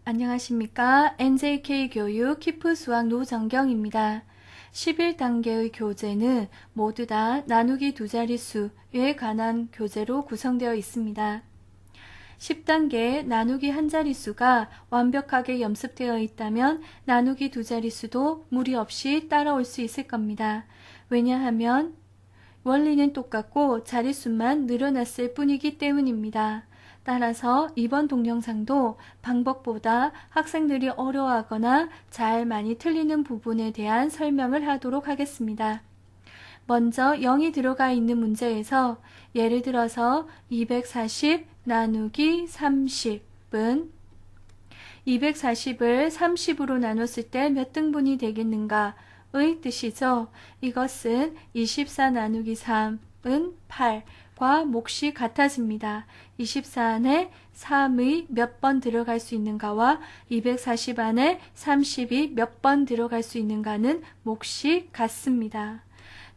안녕하십니까. NJK 교육 키프 수학 노정경입니다. 11단계의 교재는 모두 다 나누기 두 자릿수에 관한 교재로 구성되어 있습니다. 10단계 나누기 한 자릿수가 완벽하게 염습되어 있다면 나누기 두 자릿수도 무리 없이 따라올 수 있을 겁니다. 왜냐하면 원리는 똑같고 자릿수만 늘어났을 뿐이기 때문입니다. 따라서 이번 동영상도 방법보다 학생들이 어려워하거나 잘 많이 틀리는 부분에 대한 설명을 하도록 하겠습니다. 먼저 0이 들어가 있는 문제에서 예를 들어서 240 나누기 30은 240을 30으로 나눴을 때 몇 등분이 되겠는가 의 뜻이죠. 이것은 24 나누기 3은 8과 몫이 같아집니다. 24 안에 3의 몇 번 들어갈 수 있는가와 240 안에 30이 몇 번 들어갈 수 있는가는 몫이 같습니다.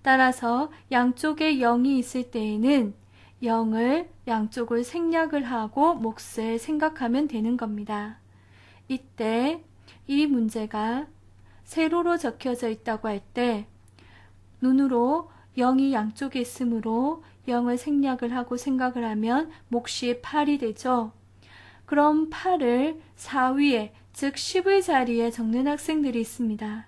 따라서 양쪽에 0이 있을 때에는 0을 양쪽을 생략을 하고 몫을 생각하면 되는 겁니다. 이때 이 문제가 세로로 적혀져 있다고 할 때 눈으로 0이 양쪽에 있으므로 0을 생략을 하고 생각을 하면 몫이 8이 되죠. 그럼 8을 4위에 즉 10의 자리에 적는 학생들이 있습니다.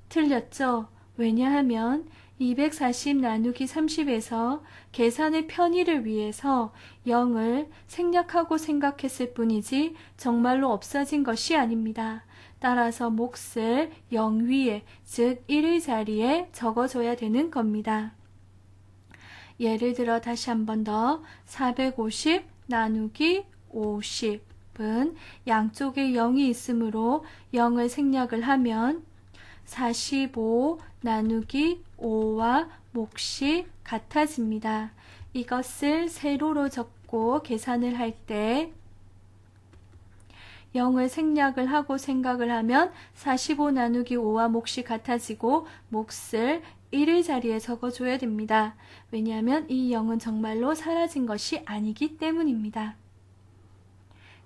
틀렸죠? 왜냐하면 240 나누기 30에서 계산의 편의를 위해서 0을 생략하고 생각했을 뿐이지 정말로 없어진 것이 아닙니다. 따라서 몫을 0 위에 즉 1의 자리에 적어줘야 되는 겁니다. 예를 들어 다시 한 번 더 450 나누기 50은 양쪽에 0이 있으므로 0을 생략을 하면 45 나누기 5와 몫이 같아집니다. 이것을 세로로 적고 계산을 할 때 0을 생략을 하고 생각을 하면 45 나누기 5와 몫이 같아지고 몫을 1의 자리에 적어줘야 됩니다. 왜냐하면 이 0은 정말로 사라진 것이 아니기 때문입니다.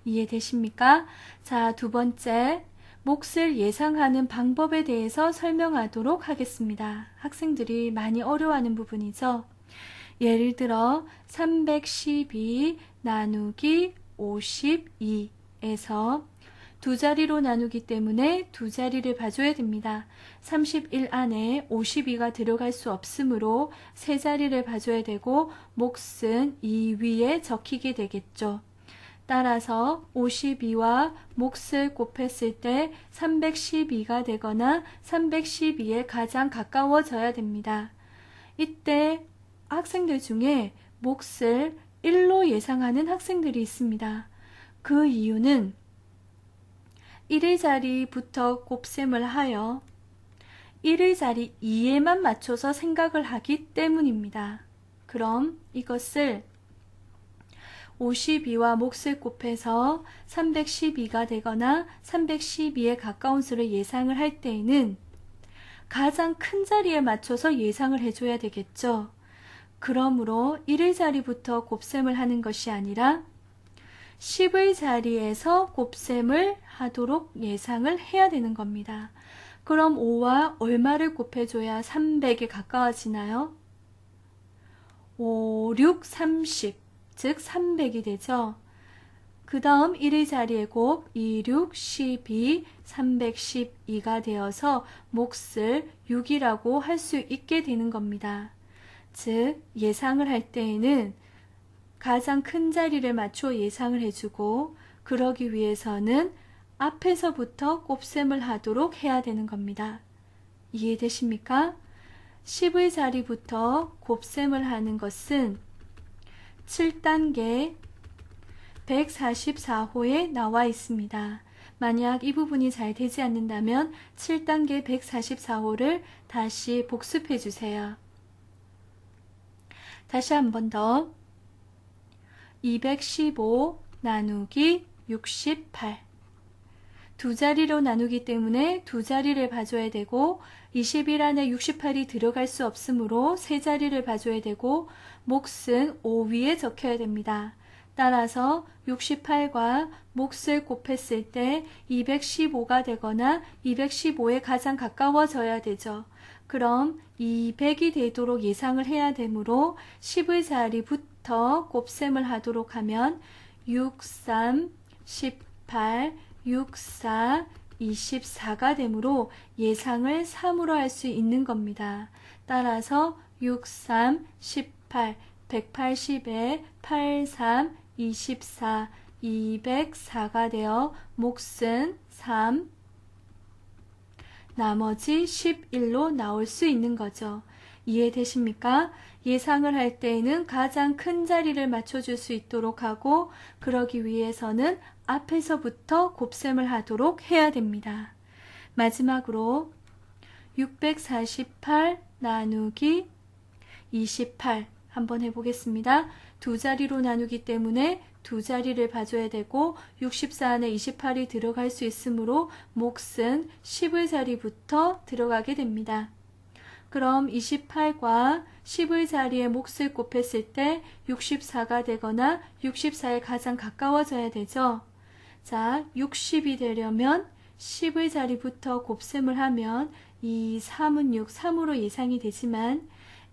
이해되십니까? 자, 두 번째. 몫을 예상하는 방법에 대해서 설명하도록 하겠습니다. 학생들이 많이 어려워하는 부분이죠. 예를 들어 312 나누기 52에서 두 자리로 나누기 때문에 두 자리를 봐줘야 됩니다. 31 안에 52가 들어갈 수 없으므로 세 자리를 봐줘야 되고 몫은 2 위에 적히게 되겠죠. 따라서 52와 몫을 곱했을 때 312가 되거나 312에 가장 가까워져야 됩니다. 이때 학생들 중에 몫을 1로 예상하는 학생들이 있습니다. 그 이유는 1의 자리부터 곱셈을 하여 1의 자리 2에만 맞춰서 생각을 하기 때문입니다. 그럼 이것을 52와 몫을 곱해서 312가 되거나 312에 가까운 수를 예상을 할 때에는 가장 큰 자리에 맞춰서 예상을 해줘야 되겠죠. 그러므로 1의 자리부터 곱셈을 하는 것이 아니라 10의 자리에서 곱셈을 하도록 예상을 해야 되는 겁니다. 그럼 5와 얼마를 곱해줘야 300에 가까워지나요? 5, 6, 30. 즉 300이 되죠. 그 다음 1의 자리에 곱 2, 6, 12, 312가 되어서 몫을 6이라고 할 수 있게 되는 겁니다. 즉 예상을 할 때에는 가장 큰 자리를 맞춰 예상을 해주고 그러기 위해서는 앞에서부터 곱셈을 하도록 해야 되는 겁니다. 이해되십니까? 10의 자리부터 곱셈을 하는 것은 7단계 144호에 나와 있습니다. 만약 이 부분이 잘 되지 않는다면 7단계 144호를 다시 복습해 주세요. 다시 한 번 더 215 나누기 68 두 자리로 나누기 때문에 두 자리를 봐줘야 되고 21 안에 68이 들어갈 수 없으므로 세 자리를 봐줘야 되고 몫은 5 위에 적혀야 됩니다. 따라서 68과 몫을 곱했을 때 215가 되거나 215에 가장 가까워져야 되죠. 그럼 200이 되도록 예상을 해야 되므로 10의 자리부터 곱셈을 하도록 하면 63, 18, 64, 24가 되므로 예상을 3으로 할 수 있는 겁니다. 따라서 63, 18, 180에 83, 24, 204가 되어 몫은 3, 나머지 11로 나올 수 있는 거죠. 이해되십니까? 예상을 할 때에는 가장 큰 자리를 맞춰줄 수 있도록 하고 그러기 위해서는 앞에서부터 곱셈을 하도록 해야 됩니다. 마지막으로 648 나누기 28 한번 해보겠습니다. 두 자리로 나누기 때문에 두 자리를 봐줘야 되고 64 안에 28이 들어갈 수 있으므로 몫은 10의 자리부터 들어가게 됩니다. 그럼 28과 10의 자리에 몫을 곱했을 때 64가 되거나 64에 가장 가까워져야 되죠. 자, 60이 되려면 10의 자리부터 곱셈을 하면 2, 3은 6, 3으로 예상이 되지만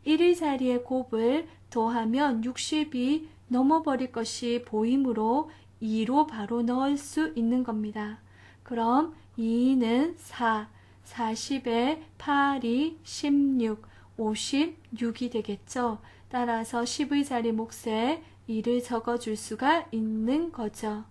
1의 자리에 곱을 더하면 60이 넘어버릴 것이 보이므로 2로 바로 넣을 수 있는 겁니다. 그럼 2는 4, 40에 8이 16, 56이 되겠죠. 따라서 10의 자리 몫에 2를 적어줄 수가 있는 거죠.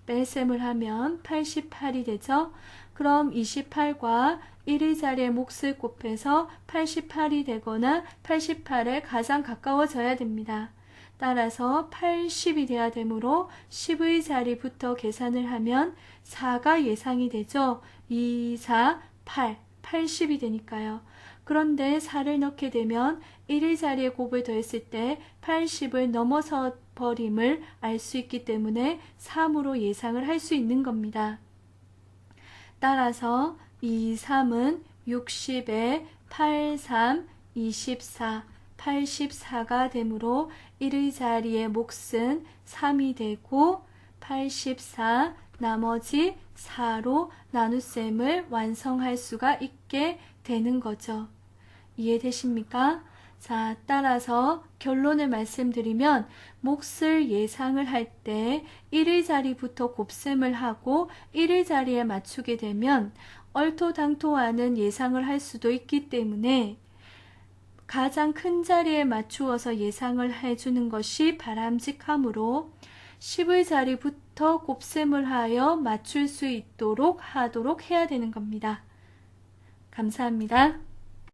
뺄셈을 하면 88이 되죠. 그럼 28과 1의 자리에 몫을 곱해서 88이 되거나 88에 가장 가까워져야 됩니다. 따라서 80이 돼야 되므로 10의 자리부터 계산을 하면 4가 예상이 되죠. 2, 4, 8, 80이 되니까요. 그런데 4를 넣게 되면 1의 자리에 곱을 더했을 때 80을 넘어서 버림을 알 수 있기 때문에 3으로 예상을 할 수 있는 겁니다. 따라서 2, 3은 60에 8, 3, 24, 84가 되므로 1의 자리에 몫은 3이 되고 84 나머지 4로 나눗셈을 완성할 수가 있게 되는 거죠. 이해되십니까? 자, 따라서 결론을 말씀드리면 몫을 예상을 할 때 1의 자리부터 곱셈을 하고 1의 자리에 맞추게 되면 얼토당토하는 예상을 할 수도 있기 때문에 가장 큰 자리에 맞추어서 예상을 해주는 것이 바람직하므로 10의 자리부터 곱셈을 하여 맞출 수 있도록 하도록 해야 되는 겁니다. 감사합니다.